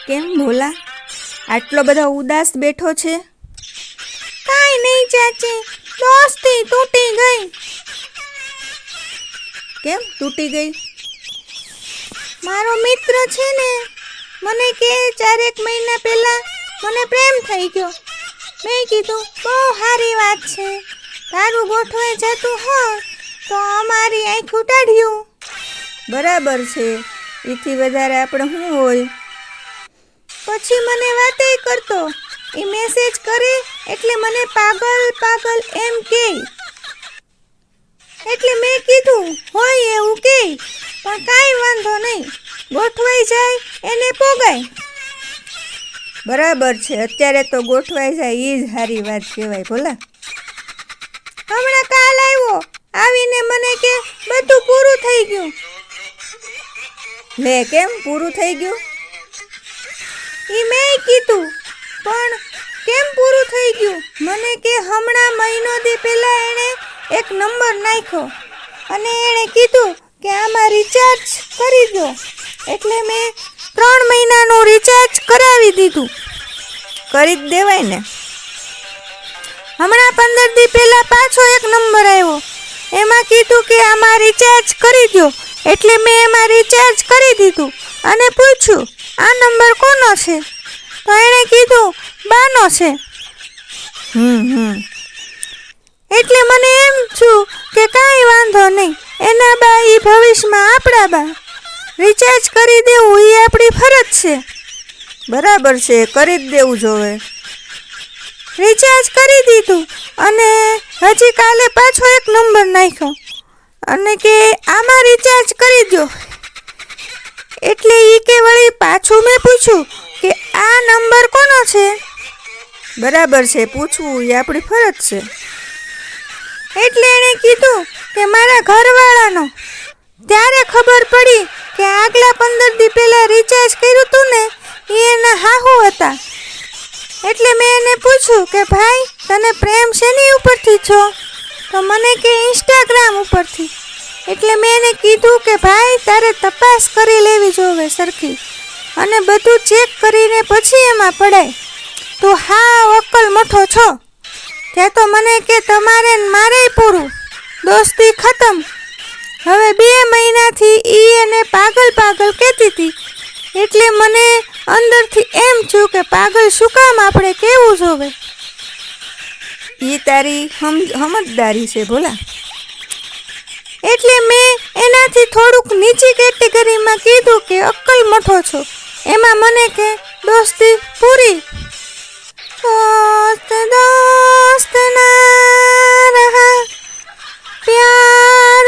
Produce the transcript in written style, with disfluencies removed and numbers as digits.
કેમ ભોલા આટલો બધો ઉદાસ બેઠો છે? કાંઈ નહીં ચાચી, દોસ્તી તૂટી ગઈ. કેમ તૂટી ગઈ? મારો મિત્ર છે ને, મને કે 4 મહિના પહેલા મને પ્રેમ થઈ ગયો. મેં કીધું બહુ સારી વાત છે, તારું ગોઠવાઈ જતું હોય તો અમારી આંખ ઉટાડ્યું. બરાબર છે, એથી વધારે આપણે શું હોય? પછી મને વાતે કરતો, એ મેસેજ કરે એટલે મને પાગલ પાગલ એમ કહે. એટલે મેં કીધું હોય એવું કહે, પણ કાંઈ વાંધો નહીં, ગોઠવાઈ જાય એને પોગાય. બરાબર છે, અત્યારે તો ગોઠવાઈ જાય એ જ સારી વાત કહેવાય ભોલા. હમણાં કાલ આવ્યો, આવીને મને કે બધું પૂરું થઈ ગયું. લે કેમ પૂરું થઈ ગયું? એ મેં કીધું પણ કેમ પૂરું થઈ ગયું? મને કે હમણાં મહિનો દી પહેલાં એણે એક નંબર નાખ્યો અને એણે કીધું કે આમાં રિચાર્જ કરી દો. એટલે મેં 3 મહિનાનું રિચાર્જ કરાવી દીધું. કરી જ દેવાય ને. હમણાં 15 દી પહેલાં પાછો એક નંબર આવ્યો, એમાં કીધું કે આમાં રિચાર્જ કરી દો. એટલે મેં એમાં રિચાર્જ કરી દીધું અને પૂછ્યું આ નંબર કોનો છે? તો એણે કીધું બાનો છે. એટલે મને એમ છું કે કાંઈ વાંધો નહીં, એના બા એ ભવિષ્યમાં આપણા બા. રિચાર્જ કરી દેવું એ આપણી ફરજ છે. બરાબર છે, કરી જ દેવું જોવે. રિચાર્જ કરી દીધું અને હજી કાલે પાછો એક નંબર નાખ્યો અને કે આમાં રિચાર્જ કરી દો. એટલે એ કે વળી પાછું મેં પૂછ્યું કે આ નંબર કોનો છે? બરાબર છે, પૂછવું એ આપણી ફરજ છે. એટલે એણે કીધું કે મારા ઘરવાળાનો. ત્યારે ખબર પડી કે આગલા 15 દી પહેલાં રિચાર્જ કર્યું હતું ને એ એના હાહુ હતા. એટલે મેં એને પૂછ્યું કે ભાઈ તને પ્રેમ શેની ઉપરથી છો? તો મને કે ઇન્સ્ટાગ્રામ ઉપરથી. એટલે મેં એને કીધું કે ભાઈ તારે તપાસ કરી લેવી જોવે સરખી, અને બધું ચેક કરીને પછી એમાં પડાય. તું હા અક્કલ મઠો છો. ત્યાં તો મને કે તમારે મારે પૂરું, દોસ્તી ખતમ. હવે 2 મહિનાથી ઈ એને પાગલ પાગલ કહેતી હતી. એટલે મને અંદરથી એમ થયું કે પાગલ શું કામ આપણે કહેવું જોવે. એ તારી સમજદારી છે ભોલા. એટલે મેં એનાથી થોડુંક નીચી કેટેગરીમાં કીધું કે અક્કલ મઠો છો. એમાં મને કે દોસ્તી પૂરી. दोस्त दोस्त ना रहा, प्यार